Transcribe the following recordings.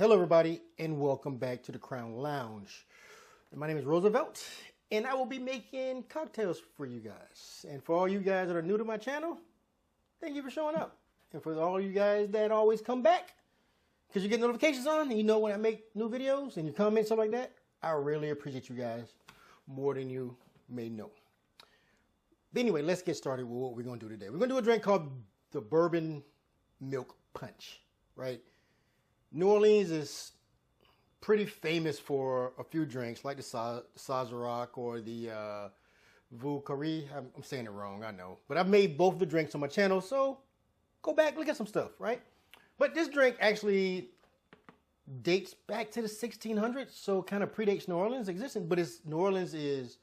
Hello everybody and welcome back to the Crown Lounge. My name is Roosevelt and I will be making cocktails for you guys. And for all you guys that are new to my channel, thank you for showing up. And for all you guys that always come back, because you get notifications on and you know when I make new videos and you comment, stuff like that, I really appreciate you guys more than you may know. But anyway, let's get started with what we're going to do today. We're going to do a drink called the Bourbon Milk Punch, right? New Orleans is pretty famous for a few drinks like the Sazerac or the Vauquerie. I'm saying it wrong, I know. But I've made both the drinks on my channel, so go back, look at some stuff, right? But this drink actually dates back to the 1600s, so kind of predates New Orleans existing. But New Orleans is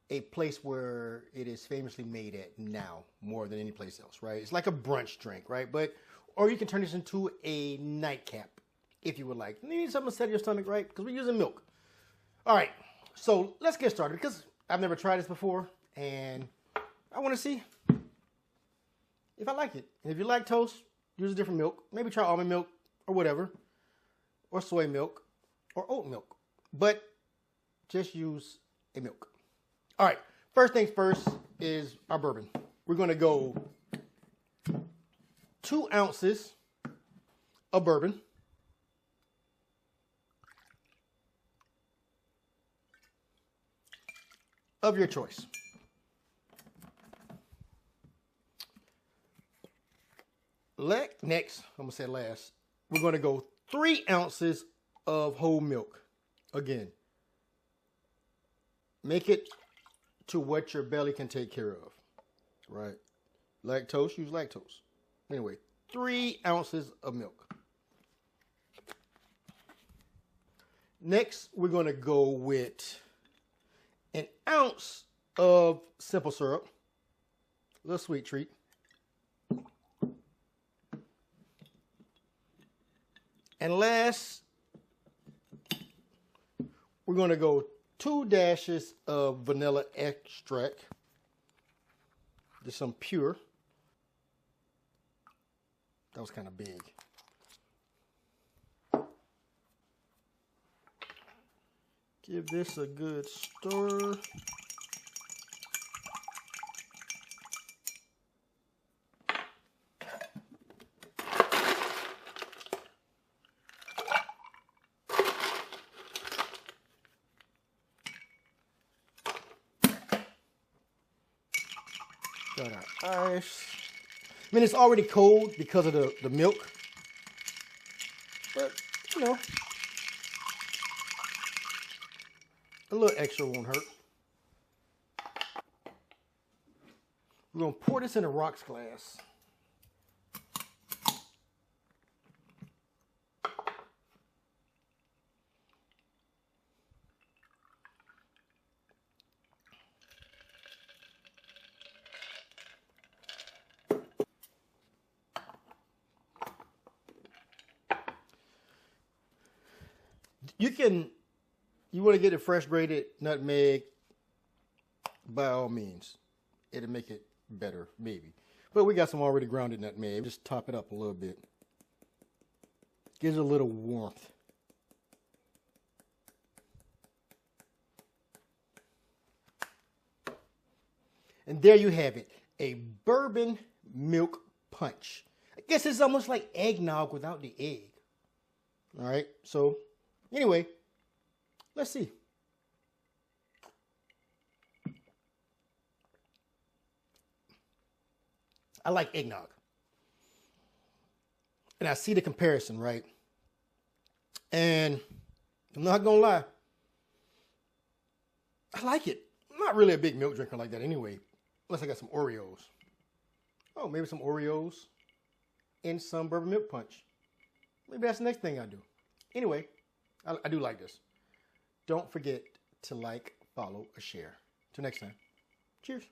a place where it is famously made at now more than any place else, right? It's like a brunch drink, right? Or you can turn this into a nightcap if you would like. You need something to set your stomach, right? Because we're using milk. All right, so let's get started because I've never tried this before and I want to see if I like it. And if you like toast, use a different milk. Maybe try almond milk or whatever, or soy milk or oat milk, but just use a milk. All right, first things first is our bourbon. We're going to go 2 ounces of bourbon, of your choice. Next, I'm going to say last, we're going to go 3 ounces of whole milk. Again, make it to what your belly can take care of, right? Lactose, use lactose. Anyway, 3 ounces of milk. Next, we're going to go with 1 ounce of simple syrup, a little sweet treat. And last, we're going to go 2 dashes of vanilla extract, just some pure. That was kind of big. Give this a good stir. Got our ice. I mean, it's already cold because of the milk, but, you know, a little extra won't hurt. We're going to pour this in a rocks glass. You want to get a fresh grated nutmeg, by all means. It'll make it better, maybe. But we got some already grounded nutmeg. Just top it up a little bit. Gives it a little warmth. And there you have it, a bourbon milk punch. I guess it's almost like eggnog without the egg. All right, so anyway, let's see. I like eggnog. And I see the comparison, right? And I'm not gonna lie, I like it. I'm not really a big milk drinker like that anyway, unless I got some Oreos. Oh, maybe some Oreos and some bourbon milk punch. Maybe that's the next thing I do. Anyway, I do like this. Don't forget to like, follow, or share. Till next time. Cheers.